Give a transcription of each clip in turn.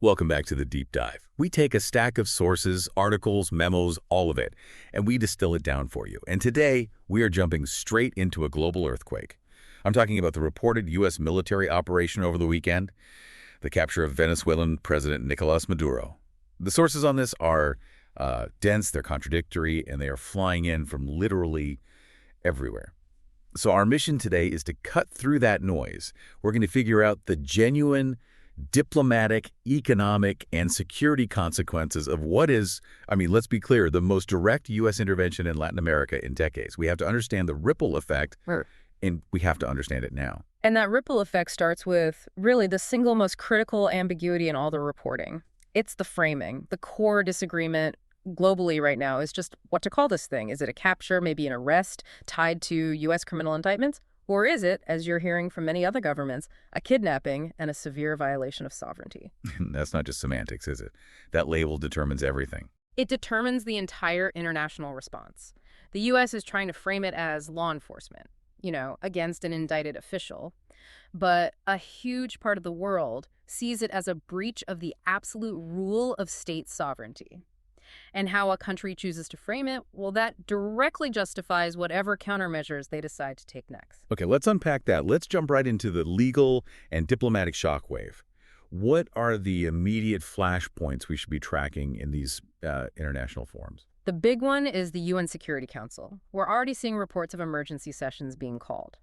Welcome back to the Deep Dive. We take a stack of sources, articles, memos, all of it, and we distill it down for you. And today, we are jumping straight into a global earthquake. I'm talking about the reported U.S. military operation over the weekend, the capture of Venezuelan President Nicolas Maduro. The sources on this are dense, they're contradictory, and they are flying in from literally everywhere. So our mission today is to cut through that noise. We're going to figure out the genuine diplomatic, economic, and security consequences of what is, let's be clear, the most direct U.S. intervention in Latin America in decades. We have to understand the ripple effect, and we have to understand it now. And that ripple effect starts with really the single most critical ambiguity in all the reporting. It's the framing. The core disagreement globally right now is just what to call this thing. Is it a capture, maybe an arrest tied to U.S. criminal indictments? Or is it, as you're hearing from many other governments, a kidnapping and a severe violation of sovereignty? That's not just semantics, is it? That label determines everything. It determines the entire international response. The U.S. is trying to frame it as law enforcement, against an indicted official. But a huge part of the world sees it as a breach of the absolute rule of state sovereignty. And how a country chooses to frame it, well, that directly justifies whatever countermeasures they decide to take next. Okay, let's unpack that. Let's jump right into the legal and diplomatic shockwave. What are the immediate flashpoints we should be tracking in these international forums? The big one is the UN Security Council. We're already seeing reports of emergency sessions being called.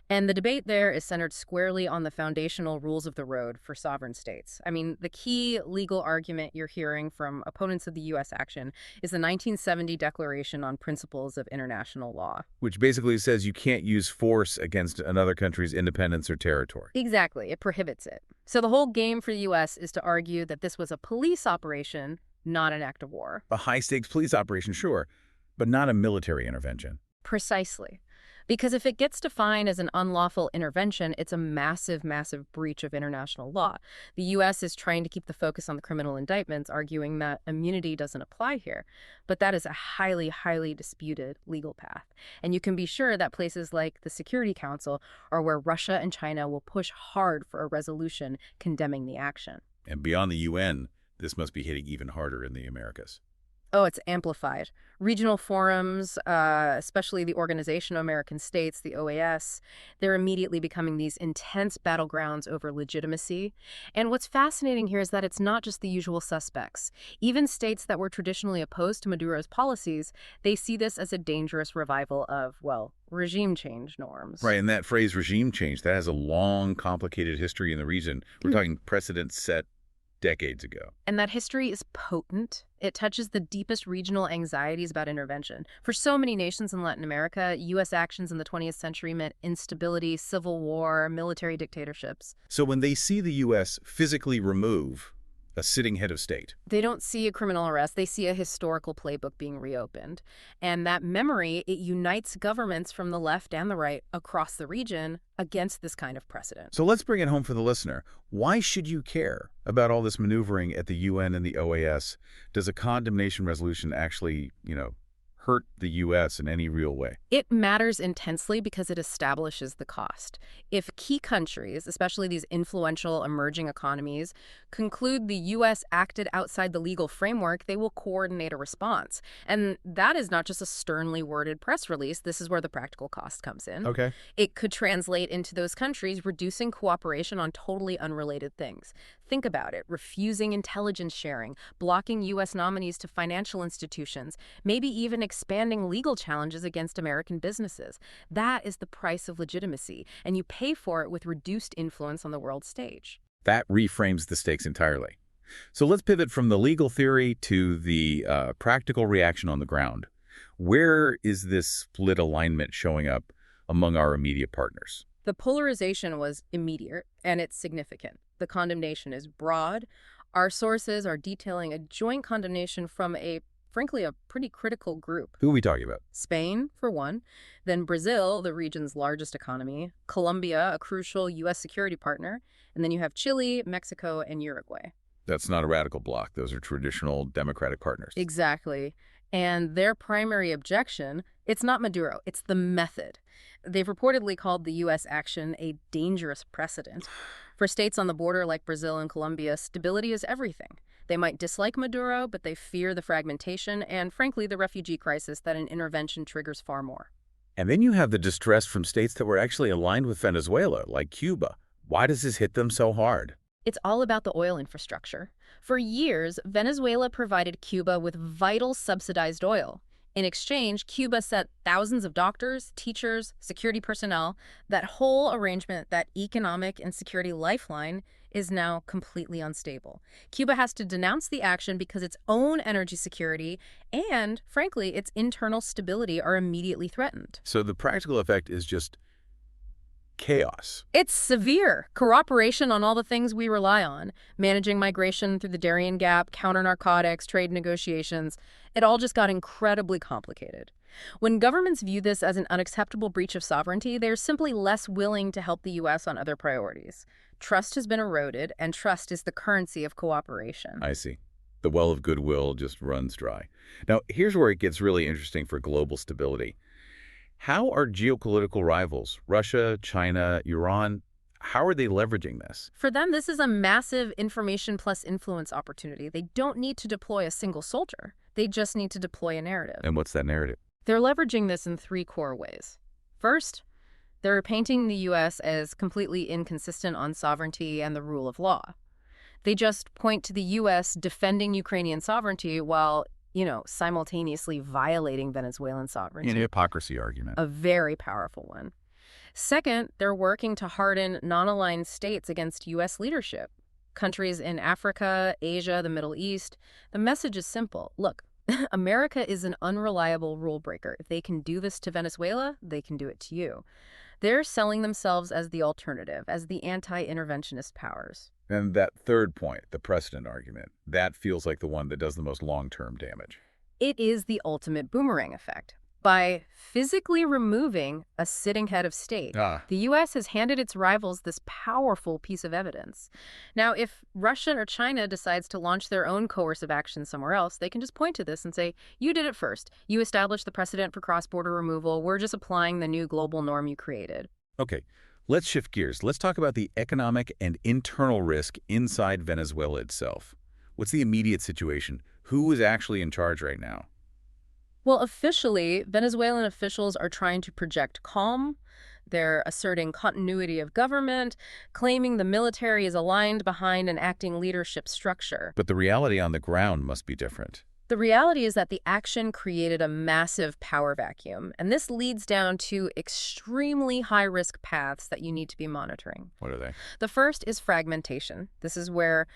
And the debate there is centered squarely on the foundational rules of the road for sovereign states. The key legal argument you're hearing from opponents of the U.S. action is the 1970 Declaration on Principles of International Law. Which basically says you can't use force against another country's independence or territory. Exactly. It prohibits it. So the whole game for the U.S. is to argue that this was a police operation, not an act of war. A high-stakes police operation, sure, but not a military intervention. Precisely. Because if it gets defined as an unlawful intervention, it's a massive, massive breach of international law. The U.S. is trying to keep the focus on the criminal indictments, arguing that immunity doesn't apply here. But that is a highly, highly disputed legal path. And you can be sure that places like the Security Council are where Russia and China will push hard for a resolution condemning the action. And beyond the UN, this must be hitting even harder in the Americas. Oh, it's amplified. Regional forums, especially the Organization of American States, the OAS, they're immediately becoming these intense battlegrounds over legitimacy. And what's fascinating here is that it's not just the usual suspects. Even states that were traditionally opposed to Maduro's policies, they see this as a dangerous revival of, regime change norms. Right, and that phrase regime change, that has a long, complicated history in the region. We're talking precedents set decades ago. And that history is potent. It touches the deepest regional anxieties about intervention. For so many nations in Latin America, U.S. actions in the 20th century meant instability, civil war, military dictatorships. So when they see the U.S. physically remove a sitting head of state, they don't see a criminal arrest. They see a historical playbook being reopened. And that memory, it unites governments from the left and the right across the region against this kind of precedent. So let's bring it home for the listener. Why should you care about all this maneuvering at the UN and the OAS? Does a condemnation resolution actually, hurt the U.S. in any real way? It matters intensely because it establishes the cost. If key countries, especially these influential emerging economies, conclude the U.S. acted outside the legal framework, they will coordinate a response. And that is not just a sternly worded press release. This is where the practical cost comes in. Okay. It could translate into those countries reducing cooperation on totally unrelated things. Think about it. Refusing intelligence sharing, blocking U.S. nominees to financial institutions, maybe even expanding legal challenges against American businesses. That is the price of legitimacy, and you pay for it with reduced influence on the world stage. That reframes the stakes entirely. So let's pivot from the legal theory to the practical reaction on the ground. Where is this split alignment showing up among our immediate partners? The polarization was immediate, and it's significant. The condemnation is broad. Our sources are detailing a joint condemnation from frankly, a pretty critical group. Who are we talking about? Spain, for one, then Brazil, the region's largest economy, Colombia, a crucial U.S. security partner, and then you have Chile, Mexico, and Uruguay. That's not a radical bloc. Those are traditional democratic partners. Exactly. And their primary objection, it's not Maduro, it's the method. They've reportedly called the U.S. action a dangerous precedent. For states on the border like Brazil and Colombia, stability is everything. They might dislike Maduro, but they fear the fragmentation and, frankly, the refugee crisis that an intervention triggers far more. And then you have the distress from states that were actually aligned with Venezuela, like Cuba. Why does this hit them so hard? It's all about the oil infrastructure. For years, Venezuela provided Cuba with vital subsidized oil. In exchange, Cuba sent thousands of doctors, teachers, security personnel. That whole arrangement, that economic and security lifeline, is now completely unstable. Cuba has to denounce the action because its own energy security and, frankly, its internal stability are immediately threatened. So the practical effect is just chaos. It's severe. Cooperation on all the things we rely on, managing migration through the Darien Gap, counter-narcotics, trade negotiations, it all just got incredibly complicated. When governments view this as an unacceptable breach of sovereignty, they're simply less willing to help the U.S. on other priorities. Trust has been eroded, and trust is the currency of cooperation. I see. The well of goodwill just runs dry. Now, here's where it gets really interesting for global stability. How are geopolitical rivals, Russia, China, Iran, how are they leveraging this? For them, this is a massive information plus influence opportunity. They don't need to deploy a single soldier. They just need to deploy a narrative. And what's that narrative? They're leveraging this in three core ways. First, they're painting the U.S. as completely inconsistent on sovereignty and the rule of law. They just point to the U.S. defending Ukrainian sovereignty while, simultaneously violating Venezuelan sovereignty. An hypocrisy argument. A very powerful one. Second, they're working to harden non-aligned states against U.S. leadership. Countries in Africa, Asia, the Middle East. The message is simple. Look, America is an unreliable rule breaker. If they can do this to Venezuela, they can do it to you. They're selling themselves as the alternative, as the anti-interventionist powers. And that third point, the precedent argument, that feels like the one that does the most long-term damage. It is the ultimate boomerang effect. By physically removing a sitting head of state, the U.S. has handed its rivals this powerful piece of evidence. Now, if Russia or China decides to launch their own coercive action somewhere else, they can just point to this and say, you did it first. You established the precedent for cross-border removal. We're just applying the new global norm you created. Okay, let's shift gears. Let's talk about the economic and internal risk inside Venezuela itself. What's the immediate situation? Who is actually in charge right now? Well, officially, Venezuelan officials are trying to project calm. They're asserting continuity of government, claiming the military is aligned behind an acting leadership structure. But the reality on the ground must be different. The reality is that the action created a massive power vacuum, and this leads down to extremely high-risk paths that you need to be monitoring. What are they? The first is fragmentation. This is where,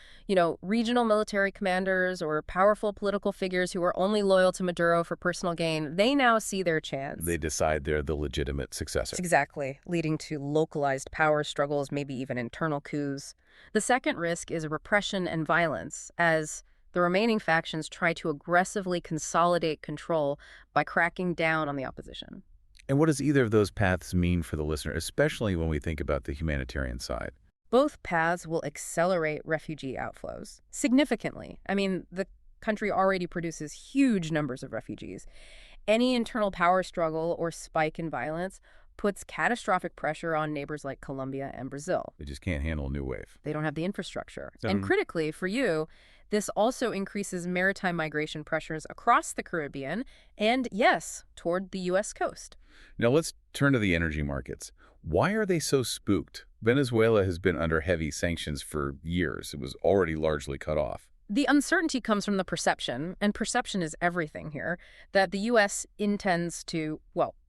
regional military commanders or powerful political figures who are only loyal to Maduro for personal gain, they now see their chance. They decide they're the legitimate successor. Exactly, leading to localized power struggles, maybe even internal coups. The second risk is repression and violence, as the remaining factions try to aggressively consolidate control by cracking down on the opposition. And what does either of those paths mean for the listener, especially when we think about the humanitarian side? Both paths will accelerate refugee outflows significantly. I mean, the country already produces huge numbers of refugees. Any internal power struggle or spike in violence puts catastrophic pressure on neighbors like Colombia and Brazil. They just can't handle a new wave. They don't have the infrastructure. And critically, for you, this also increases maritime migration pressures across the Caribbean and, yes, toward the U.S. coast. Now let's turn to the energy markets. Why are they so spooked? Venezuela has been under heavy sanctions for years. It was already largely cut off. The uncertainty comes from the perception, and perception is everything here, that the U.S. intends to,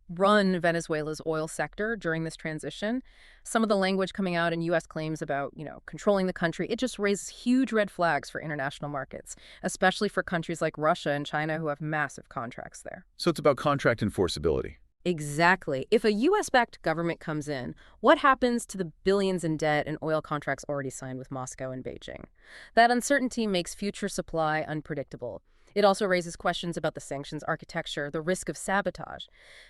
run Venezuela's oil sector during this transition. Some of the language coming out in U.S. claims about, controlling the country, it just raises huge red flags for international markets, especially for countries like Russia and China who have massive contracts there. So it's about contract enforceability. Exactly. If a U.S.-backed government comes in, what happens to the billions in debt and oil contracts already signed with Moscow and Beijing? That uncertainty makes future supply unpredictable. It also raises questions about the sanctions architecture, the risk of sabotage.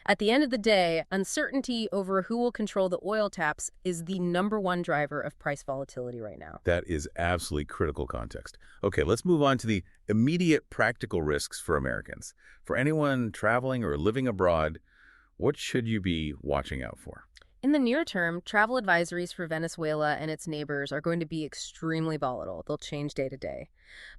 At the end of the day, uncertainty over who will control the oil taps is the #1 driver of price volatility right now. That is absolutely critical context. Okay, let's move on to the immediate practical risks for Americans. For anyone traveling or living abroad, what should you be watching out for? In the near term, travel advisories for Venezuela and its neighbors are going to be extremely volatile. They'll change day to day.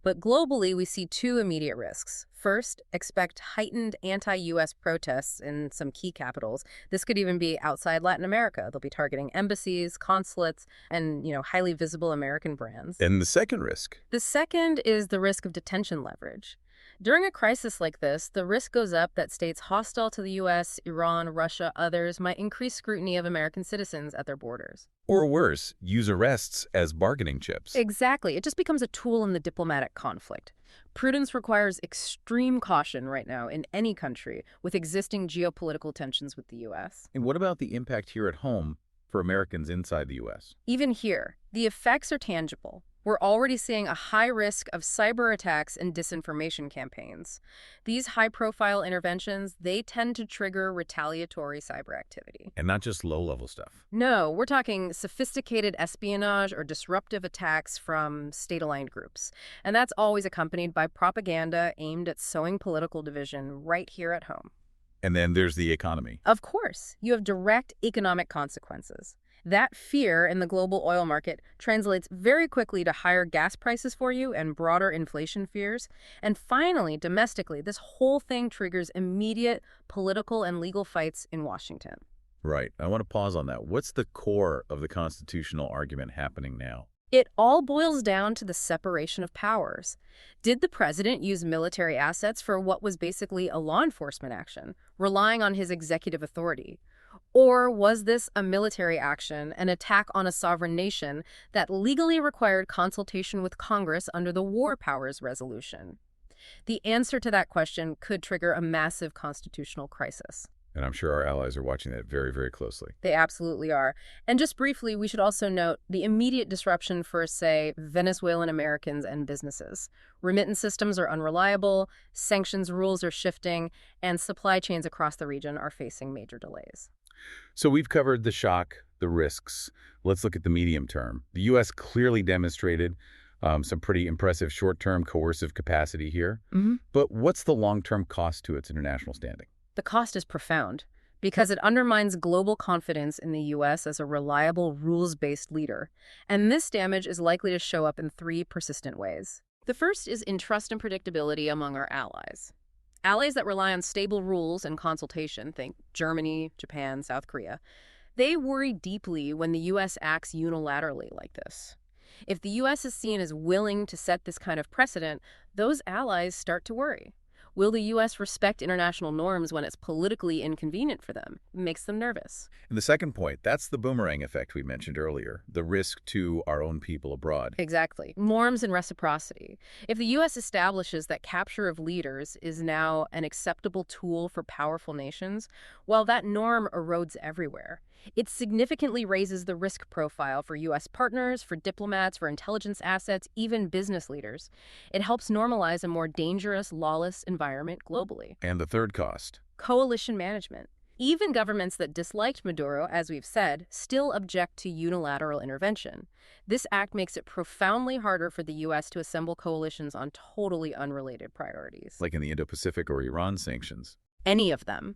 But globally, we see two immediate risks. First, expect heightened anti-U.S. protests in some key capitals. This could even be outside Latin America. They'll be targeting embassies, consulates, and, highly visible American brands. And the second risk? The second is the risk of detention leverage. During a crisis like this, the risk goes up that states hostile to the U.S., Iran, Russia, others might increase scrutiny of American citizens at their borders. Or worse, use arrests as bargaining chips. Exactly. It just becomes a tool in the diplomatic conflict. Prudence requires extreme caution right now in any country with existing geopolitical tensions with the U.S. And what about the impact here at home for Americans inside the U.S.? Even here, the effects are tangible. We're already seeing a high risk of cyber attacks and disinformation campaigns. These high-profile interventions, they tend to trigger retaliatory cyber activity. And not just low-level stuff. No, we're talking sophisticated espionage or disruptive attacks from state-aligned groups. And that's always accompanied by propaganda aimed at sowing political division right here at home. And then there's the economy. Of course, you have direct economic consequences. That fear in the global oil market translates very quickly to higher gas prices for you and broader inflation fears. And finally, domestically, this whole thing triggers immediate political and legal fights in Washington. Right. I want to pause on that. What's the core of the constitutional argument happening now? It all boils down to the separation of powers. Did the president use military assets for what was basically a law enforcement action, relying on his executive authority? Or was this a military action, an attack on a sovereign nation that legally required consultation with Congress under the War Powers Resolution? The answer to that question could trigger a massive constitutional crisis. And I'm sure our allies are watching that very, very closely. They absolutely are. And just briefly, we should also note the immediate disruption for, say, Venezuelan Americans and businesses. Remittance systems are unreliable, sanctions rules are shifting, and supply chains across the region are facing major delays. So we've covered the shock, the risks. Let's look at the medium term. The U.S. clearly demonstrated some pretty impressive short-term coercive capacity here. But what's the long-term cost to its international standing? The cost is profound because it undermines global confidence in the U.S. as a reliable, rules-based leader. And this damage is likely to show up in three persistent ways. The first is in trust and predictability among our allies. Allies that rely on stable rules and consultation, think Germany, Japan, South Korea, they worry deeply when the U.S. acts unilaterally like this. If the U.S. is seen as willing to set this kind of precedent, those allies start to worry. Will the U.S. respect international norms when it's politically inconvenient for them? It makes them nervous. And the second point, that's the boomerang effect we mentioned earlier, the risk to our own people abroad. Exactly. Norms and reciprocity. If the U.S. establishes that capture of leaders is now an acceptable tool for powerful nations, well, that norm erodes everywhere. It significantly raises the risk profile for U.S. partners, for diplomats, for intelligence assets, even business leaders. It helps normalize a more dangerous, lawless environment globally. And the third cost? Coalition management. Even governments that disliked Maduro, as we've said, still object to unilateral intervention. This act makes it profoundly harder for the U.S. to assemble coalitions on totally unrelated priorities. Like in the Indo-Pacific or Iran sanctions? Any of them.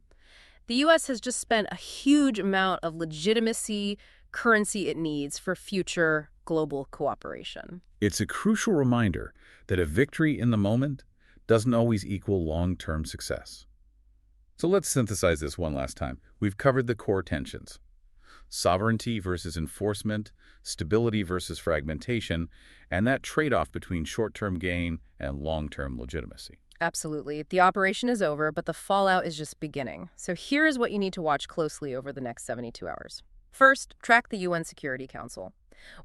The U.S. has just spent a huge amount of legitimacy, currency it needs for future global cooperation. It's a crucial reminder that a victory in the moment doesn't always equal long-term success. So let's synthesize this one last time. We've covered the core tensions: sovereignty versus enforcement, stability versus fragmentation, and that trade-off between short-term gain and long-term legitimacy. Absolutely. The operation is over, but the fallout is just beginning. So here is what you need to watch closely over the next 72 hours. First, track the UN Security Council.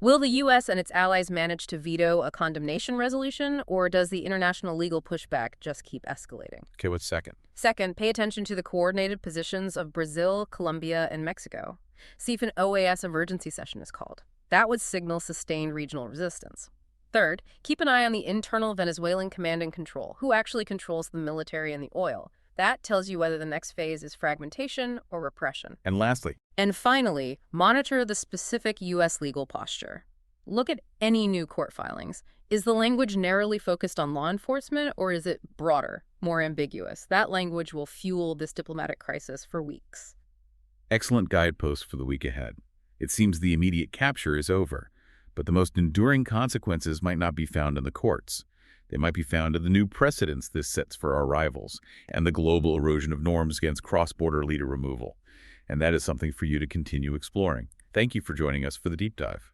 Will the U.S. and its allies manage to veto a condemnation resolution, or does the international legal pushback just keep escalating? Okay, what's second? Second, pay attention to the coordinated positions of Brazil, Colombia, and Mexico. See if an OAS emergency session is called. That would signal sustained regional resistance. Third, keep an eye on the internal Venezuelan command and control, who actually controls the military and the oil. That tells you whether the next phase is fragmentation or repression. And lastly, and finally, monitor the specific U.S. legal posture. Look at any new court filings. Is the language narrowly focused on law enforcement, or is it broader, more ambiguous? That language will fuel this diplomatic crisis for weeks. Excellent guidepost for the week ahead. It seems the immediate capture is over, but the most enduring consequences might not be found in the courts. They might be found in the new precedents this sets for our rivals and the global erosion of norms against cross-border leader removal. And that is something for you to continue exploring. Thank you for joining us for the deep dive.